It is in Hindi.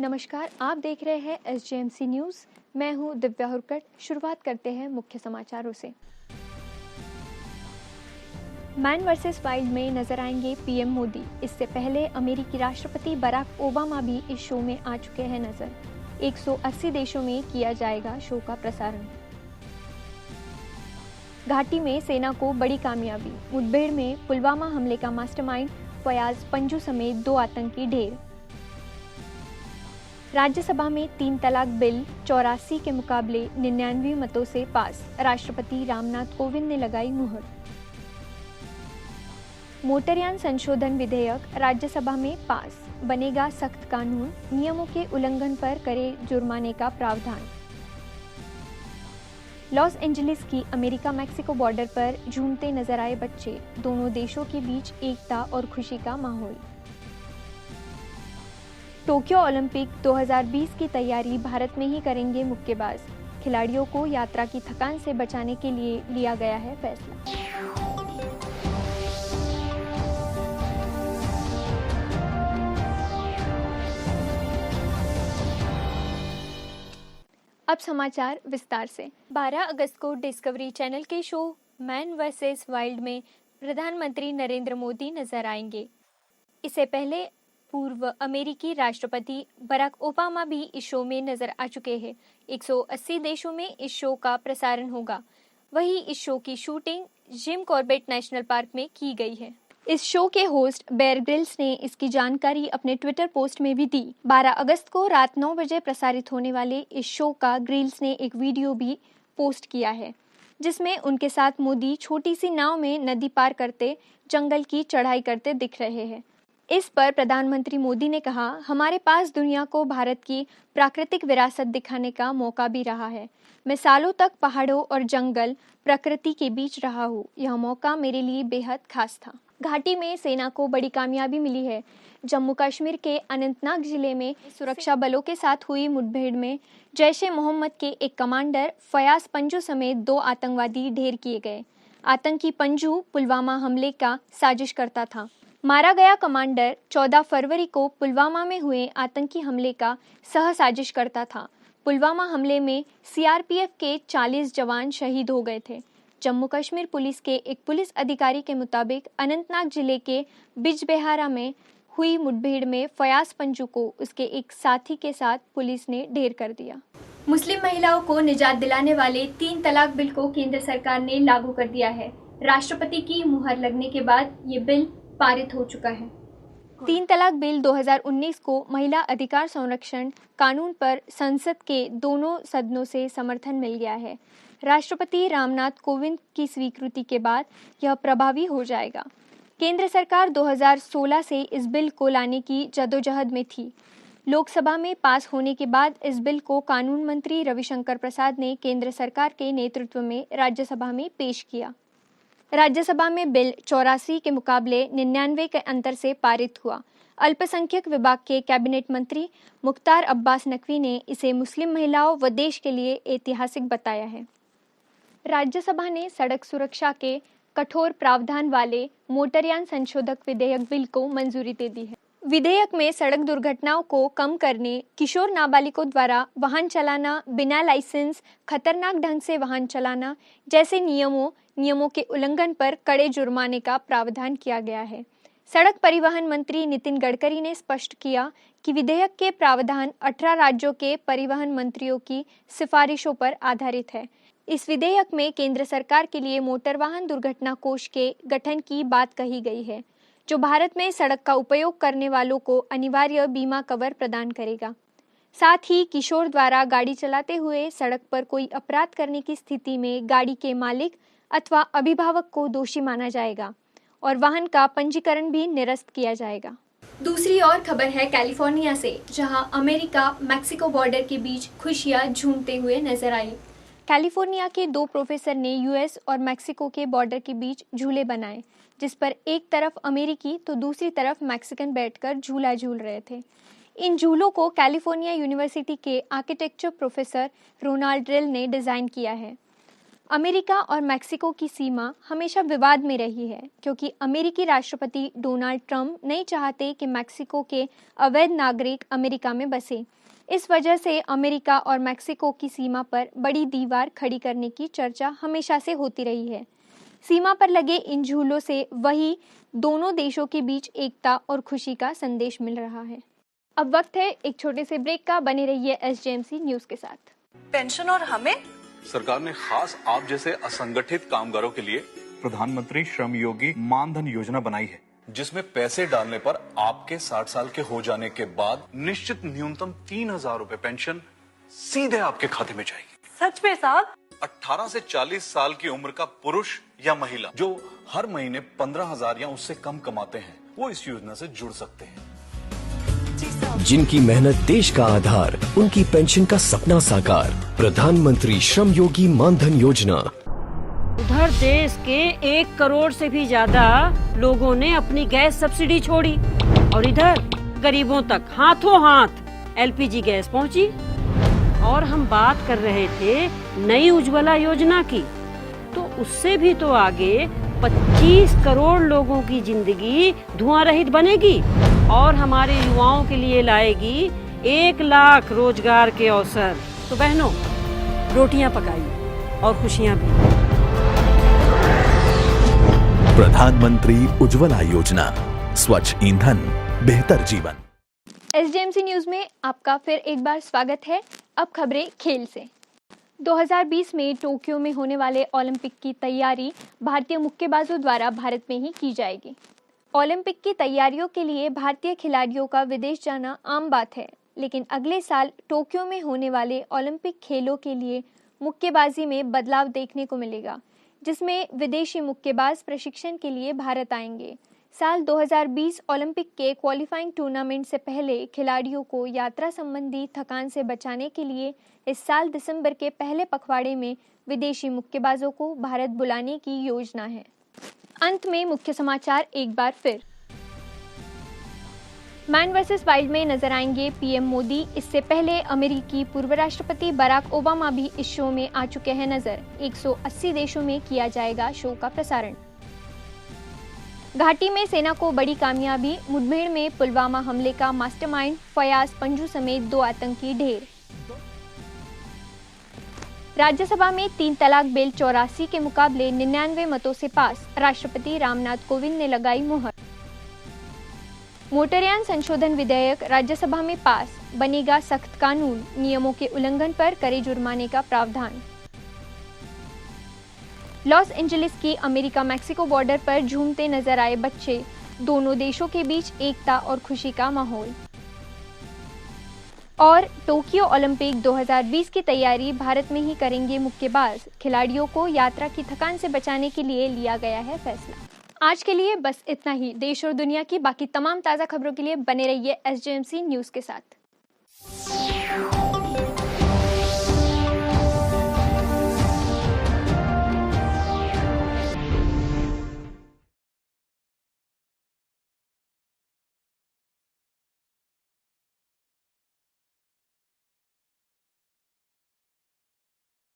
नमस्कार, आप देख रहे हैं SJMC न्यूज़। मैं हूं दिव्या हुरकट। शुरुआत करते हैं मुख्य समाचारों से। मैन वर्सेस वाइल्ड में नजर आएंगे पीएम मोदी। इससे पहले अमेरिकी राष्ट्रपति बराक ओबामा भी इस शो में आ चुके हैं नजर। 180 देशों में किया जाएगा शो का प्रसारण। घाटी में सेना को बड़ी कामयाबी। मुठभेड़ में पुलवामा हमले का मास्टरमाइंड फयाज पंजू समेत 2 आतंकी ढेर। राज्यसभा में 3 तलाक बिल 84 के मुकाबले 99 मतों से पास। राष्ट्रपति रामनाथ कोविंद ने लगाई मुहर। मोटरयान संशोधन विधेयक राज्यसभा में पास। बनेगा सख्त कानून, नियमों के उल्लंघन पर करे जुर्माने का प्रावधान। लॉस एंजलिस की अमेरिका मैक्सिको बॉर्डर पर झूमते नजर आए बच्चे। दोनों देशों के बीच एकता और खुशी का माहौल। टोक्यो ओलंपिक 2020 की तैयारी भारत में ही करेंगे मुक्केबाज। खिलाड़ियों को यात्रा की थकान से बचाने के लिए लिया गया है फैसला। अब समाचार विस्तार से। 12 अगस्त को डिस्कवरी चैनल के शो मैन वर्सेस वाइल्ड में प्रधानमंत्री नरेंद्र मोदी नजर आएंगे। इससे पहले पूर्व अमेरिकी राष्ट्रपति बराक ओबामा भी इस शो में नजर आ चुके हैं। 180 देशों में इस शो का प्रसारण होगा। वहीं इस शो की shooting Jim Corbett national park में की गई है। इस शो के होस्ट बेयर ग्रिल्स ने इसकी जानकारी अपने ट्विटर पोस्ट में भी दी। 12 अगस्त को रात 9 बजे प्रसारित होने वाले इस शो का ग्रिल्स ने एक वीडियो भी पोस्ट किया है, जिसमें उनके साथ मोदी छोटी सी नाव में नदी पार करते जंगल की चढ़ाई करते दिख रहे हैं। इस पर प्रधानमंत्री मोदी ने कहा, हमारे पास दुनिया को भारत की प्राकृतिक विरासत दिखाने का मौका भी रहा है। मैं सालों तक पहाड़ों और जंगल प्रकृति के बीच रहा हूँ। यह मौका मेरे लिए बेहद खास था। घाटी में सेना को बड़ी कामयाबी मिली है। जम्मू कश्मीर के अनंतनाग जिले में सुरक्षा बलों के साथ हुई मुठभेड़ में जैश-ए-मोहम्मद के एक कमांडर फयाज पंजू समेत 2 आतंकवादी ढेर किए गए। आतंकी पंजू पुलवामा हमले का साजिश करता था। मारा गया कमांडर 14 फरवरी को पुलवामा में हुए आतंकी हमले का सह साजिश करता था। पुलवामा हमले में सीआरपीएफ के 40 जवान शहीद हो गए थे। जम्मू कश्मीर पुलिस के एक पुलिस अधिकारी के मुताबिक अनंतनाग जिले के बिजबेहारा में हुई मुठभेड़ में फयाज पंजू को उसके एक साथी के साथ पुलिस ने ढेर कर दिया। मुस्लिम महिलाओं को निजात दिलाने वाले 3 तलाक बिल को केंद्र सरकार ने लागू कर दिया है। राष्ट्रपति की मुहर लगने के बाद ये बिल पारित हो चुका है। 3 तलाक बिल 2019 को महिला अधिकार संरक्षण कानून पर संसद के दोनों सदनों से समर्थन मिल गया है। राष्ट्रपति रामनाथ कोविंद की स्वीकृति के बाद यह प्रभावी हो जाएगा। केंद्र सरकार 2016 से इस बिल को लाने की जद्दोजहद में थी। लोकसभा में पास होने के बाद इस बिल को कानून मंत्री रविशंकर प्रसाद ने केंद्र सरकार के नेतृत्व में राज्यसभा में पेश किया। राज्यसभा में बिल 84 के मुकाबले 99 के अंतर से पारित हुआ। अल्पसंख्यक विभाग के कैबिनेट मंत्री मुख्तार अब्बास नकवी ने इसे मुस्लिम महिलाओं व देश के लिए ऐतिहासिक बताया है। राज्यसभा ने सड़क सुरक्षा के कठोर प्रावधान वाले मोटरयान संशोधक विधेयक बिल को मंजूरी दे दी है। विधेयक में सड़क दुर्घटनाओं को कम करने, किशोर नाबालिगों द्वारा वाहन चलाना, बिना लाइसेंस, खतरनाक ढंग से वाहन चलाना जैसे नियमों के उल्लंघन पर कड़े जुर्माने का प्रावधान किया गया है। सड़क परिवहन मंत्री नितिन गडकरी ने स्पष्ट किया कि विधेयक के प्रावधान 18 राज्यों के परिवहन मंत्रियों की सिफारिशों पर आधारित है। इस विधेयक में केंद्र सरकार के लिए मोटर वाहन दुर्घटना कोष के गठन की बात कही गई है, जो भारत में सड़क का उपयोग करने वालों को अनिवार्य बीमा कवर प्रदान करेगा। साथ ही किशोर द्वारा गाड़ी चलाते हुए सड़क पर कोई अपराध करने की स्थिति में गाड़ी के मालिक अथवा अभिभावक को दोषी माना जाएगा और वाहन का पंजीकरण भी निरस्त किया जाएगा। दूसरी और खबर है कैलिफोर्निया से, जहां अमेरिका मैक्सिको बॉर्डर के बीच खुशियां झूमते हुए नजर आई। कैलिफोर्निया के 2 प्रोफेसर ने यूएस और मैक्सिको के बॉर्डर के बीच झूले बनाए, जिस पर एक तरफ अमेरिकी तो दूसरी तरफ मैक्सिकन बैठकर झूला झूल रहे थे। इन झूलों को कैलिफोर्निया यूनिवर्सिटी के आर्किटेक्चर प्रोफेसर रोनाल्ड रिल ने डिजाइन किया है। अमेरिका और मैक्सिको की सीमा हमेशा विवाद में रही है क्योंकि अमेरिकी राष्ट्रपति डोनाल्ड ट्रंप नहीं चाहते कि मैक्सिको के अवैध नागरिक अमेरिका में बसे। इस वजह से अमेरिका और मैक्सिको की सीमा पर बड़ी दीवार खड़ी करने की चर्चा हमेशा से होती रही है। सीमा पर लगे इन झूलों से वही दोनों देशों के बीच एकता और खुशी का संदेश मिल रहा है। अब वक्त है एक छोटे से ब्रेक का। बने रहिए SJMC न्यूज के साथ। पेंशन और हमें सरकार ने खास आप जैसे असंगठित कामगारों के लिए प्रधानमंत्री श्रम योगी मानधन योजना बनाई है, जिसमें पैसे डालने पर आपके 60 साल के हो जाने के बाद निश्चित न्यूनतम 3,000 रूपए पेंशन सीधे आपके खाते में जाएगी। सच में साहब? 18 से 40 साल की उम्र का पुरुष या महिला जो हर महीने 15,000 या उससे कम कमाते हैं वो इस योजना से जुड़ सकते हैं। जिनकी मेहनत देश का आधार, उनकी पेंशन का सपना साकार। प्रधानमंत्री श्रम योगी मानधन योजना। उधर देश के 1 करोड़ से भी ज्यादा लोगों ने अपनी गैस सब्सिडी छोड़ी और इधर गरीबों तक हाथों हाथ LPG गैस पहुंची। और हम बात कर रहे थे नई उज्ज्वला योजना की, तो उससे भी तो आगे 25 करोड़ लोगों की जिंदगी धुआं रहित बनेगी और हमारे युवाओं के लिए लाएगी 1 लाख रोजगार के अवसर। तो बहनों, रोटियां पकाइए और खुशियां भी। प्रधानमंत्री उज्ज्वला योजना, स्वच्छ ईंधन, बेहतर जीवन। SJMC न्यूज में आपका फिर एक बार स्वागत है। अब खबरें खेल से। 2020 में टोक्यो में होने वाले ओलंपिक की तैयारी भारतीय मुक्केबाजों द्वारा भारत में ही की जाएगी। ओलंपिक की तैयारियों के लिए भारतीय खिलाड़ियों का विदेश जाना आम बात है, लेकिन अगले साल टोक्यो में होने वाले ओलंपिक खेलों के लिए मुक्केबाजी में बदलाव देखने को मिलेगा, जिसमें विदेशी मुक्केबाज प्रशिक्षण के लिए भारत आएंगे। साल 2020 ओलंपिक के क्वालिफाइंग टूर्नामेंट से पहले खिलाड़ियों को यात्रा संबंधी थकान से बचाने के लिए इस साल दिसंबर के पहले पखवाड़े में विदेशी मुक्केबाजों को भारत बुलाने की योजना है। अंत में मुख्य समाचार एक बार फिर। मैन वर्सेस वाइल्ड में नजर आएंगे PM मोदी। इससे पहले अमेरिकी पूर्व राष्ट्रपति बराक ओबामा भी इस शो में आ चुके हैं नजर। 180 देशों में किया जाएगा शो का प्रसारण। घाटी में सेना को बड़ी कामयाबी। मुठभेड़ में पुलवामा हमले का मास्टरमाइंड फयाज पंजू समेत 2 आतंकी ढेर। राज्यसभा में 3 तलाक बिल 84 के मुकाबले 99 मतों से पास। राष्ट्रपति रामनाथ कोविंद ने लगाई मुहर। मोटरयान संशोधन विधेयक राज्यसभा में पास। बनेगा सख्त कानून। नियमों के उल्लंघन पर करे जुर्माने का प्रावधान। लॉस एंजलिस की अमेरिका मैक्सिको बॉर्डर पर झूमते नजर आए बच्चे। दोनों देशों के बीच एकता और खुशी का माहौल। और टोक्यो ओलंपिक 2020 की तैयारी भारत में ही करेंगे मुक्केबाज। खिलाड़ियों को यात्रा की थकान से बचाने के लिए लिया गया है फैसला। आज के लिए बस इतना ही। देश और दुनिया की बाकी तमाम ताज़ा खबरों के लिए बने रहिए SJMC न्यूज़ के साथ।